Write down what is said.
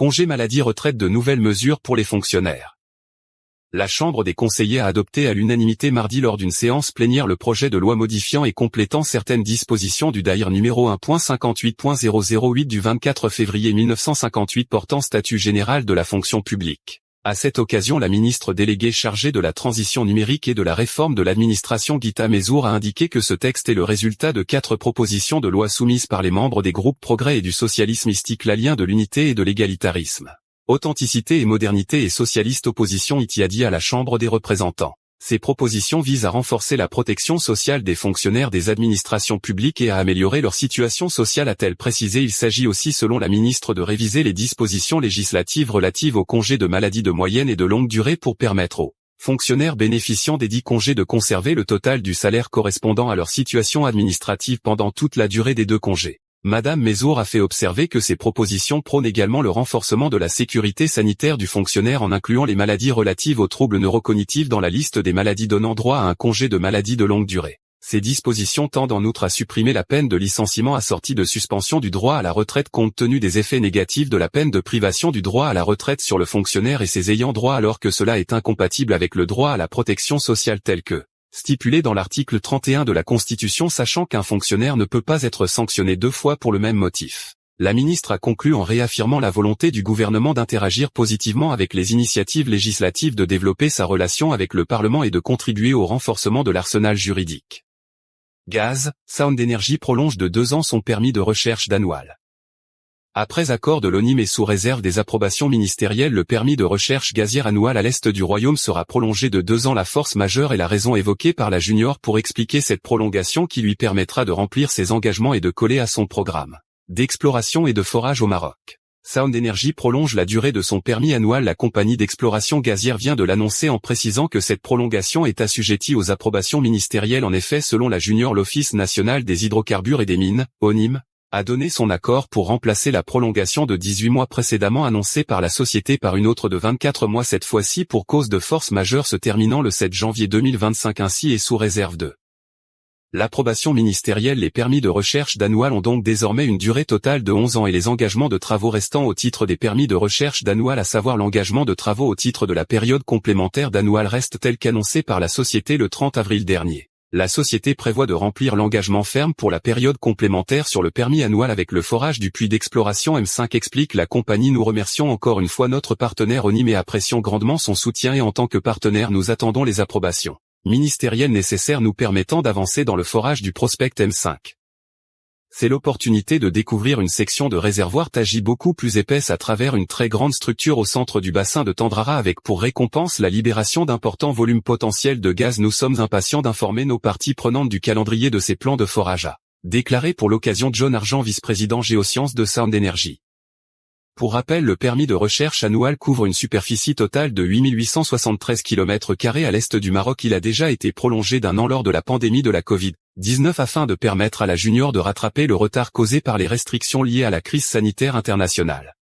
Congé maladie retraite de nouvelles mesures pour les fonctionnaires. La Chambre des conseillers a adopté à l'unanimité mardi lors d'une séance plénière le projet de loi modifiant et complétant certaines dispositions du DAIR numéro 1.58.008 du 24 février 1958 portant statut général de la fonction publique. À cette occasion, la ministre déléguée chargée de la transition numérique et de la réforme de l'administration Guita Mezour a indiqué que ce texte est le résultat de 4 propositions de loi soumises par les membres des groupes Progrès et du socialisme istiklalien de l'unité et de l'égalitarisme. Authenticité et modernité et socialiste opposition Itiadi à la Chambre des représentants. Ces propositions visent à renforcer la protection sociale des fonctionnaires des administrations publiques et à améliorer leur situation sociale, a-t-elle précisé. Il s'agit aussi selon la ministre de réviser les dispositions législatives relatives aux congés de maladie de moyenne et de longue durée pour permettre aux fonctionnaires bénéficiant des dits congés de conserver le total du salaire correspondant à leur situation administrative pendant toute la durée des 2 congés. Madame Mezour a fait observer que ces propositions prônent également le renforcement de la sécurité sanitaire du fonctionnaire en incluant les maladies relatives aux troubles neurocognitifs dans la liste des maladies donnant droit à un congé de maladie de longue durée. Ces dispositions tendent en outre à supprimer la peine de licenciement assortie de suspension du droit à la retraite compte tenu des effets négatifs de la peine de privation du droit à la retraite sur le fonctionnaire et ses ayants droit alors que cela est incompatible avec le droit à la protection sociale tel que stipulé dans l'article 31 de la Constitution, sachant qu'un fonctionnaire ne peut pas être sanctionné 2 fois pour le même motif. La ministre a conclu en réaffirmant la volonté du gouvernement d'interagir positivement avec les initiatives législatives, de développer sa relation avec le Parlement et de contribuer au renforcement de l'arsenal juridique. Gaz, Sound Energy prolonge de 2 ans son permis de recherche d'Anoual. Après accord de l'ONIM et sous réserve des approbations ministérielles, le permis de recherche gazière Anoual à l'est du royaume sera prolongé de 2 ans. La force majeure est la raison évoquée par la junior pour expliquer cette prolongation qui lui permettra de remplir ses engagements et de coller à son programme d'exploration et de forage au Maroc. Sound Energy prolonge la durée de son permis Anoual. La compagnie d'exploration gazière vient de l'annoncer en précisant que cette prolongation est assujettie aux approbations ministérielles. En effet, selon la junior, l'Office national des hydrocarbures et des mines, ONIM, a donné son accord pour remplacer la prolongation de 18 mois précédemment annoncée par la société par une autre de 24 mois, cette fois-ci pour cause de force majeure se terminant le 7 janvier 2025 ainsi et sous réserve de l'approbation ministérielle. Les permis de recherche d'Anoual ont donc désormais une durée totale de 11 ans et les engagements de travaux restants au titre des permis de recherche d'Anoual, à savoir l'engagement de travaux au titre de la période complémentaire d'Anoual, restent tels qu'annoncés par la société le 30 avril dernier. La société prévoit de remplir l'engagement ferme pour la période complémentaire sur le permis Anoual avec le forage du puits d'exploration M5, explique la compagnie. Nous remercions encore une fois notre partenaire ONIM et apprécions grandement son soutien et en tant que partenaire nous attendons les approbations ministérielles nécessaires nous permettant d'avancer dans le forage du prospect M5. C'est l'opportunité de découvrir une section de réservoir Taji beaucoup plus épaisse à travers une très grande structure au centre du bassin de Tandrara avec pour récompense la libération d'importants volumes potentiels de gaz. Nous sommes impatients d'informer nos parties prenantes du calendrier de ces plans de forage, a déclaré pour l'occasion John Argent, vice-président géosciences de Sound Energy. Pour rappel, le permis de recherche Anoual couvre une superficie totale de 8873 km² à l'est du Maroc. Il a déjà été prolongé d'1 an lors de la pandémie de la Covid-19 afin de permettre à la junior de rattraper le retard causé par les restrictions liées à la crise sanitaire internationale.